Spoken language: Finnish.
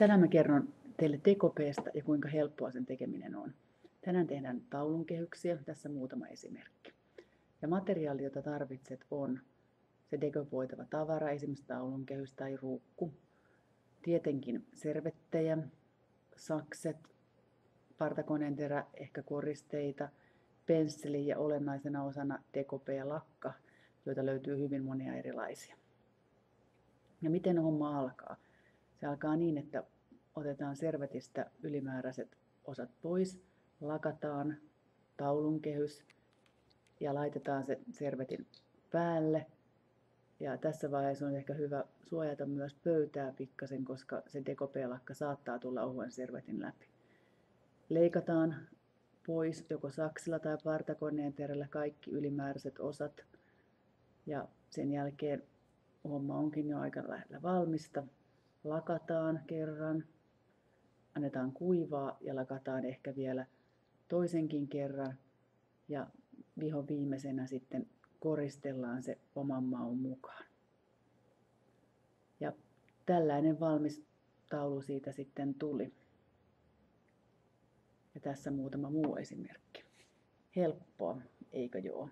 Tänään mä kerron teille tekopeesta ja kuinka helppoa sen tekeminen on. Tänään tehdään taulunkehyksiä, tässä muutama esimerkki. Ja materiaali, jota tarvitset, on se dekopoitava tavara, esimerkiksi taulunkehys tai ruukku. Tietenkin servettejä, sakset, partakoneen terä, ehkä koristeita, pensseli ja olennaisena osana dekope ja lakka, joita löytyy hyvin monia erilaisia. Ja miten homma alkaa? Se alkaa niin, että otetaan servetistä ylimääräiset osat pois, lakataan taulunkehys ja laitetaan se servetin päälle. Ja tässä vaiheessa on ehkä hyvä suojata myös pöytää pikkasen, koska se dekope-lakka saattaa tulla ohuen servetin läpi. Leikataan pois joko saksilla tai partakoneen terällä kaikki ylimääräiset osat. Ja sen jälkeen homma onkin jo aika lähellä valmista. Lakataan kerran, annetaan kuivaa ja lakataan ehkä vielä toisenkin kerran. Ja viimeisenä sitten koristellaan se oman maun mukaan. Ja tällainen valmis taulu siitä sitten tuli. Ja tässä muutama muu esimerkki. Helppoa, eikö joo?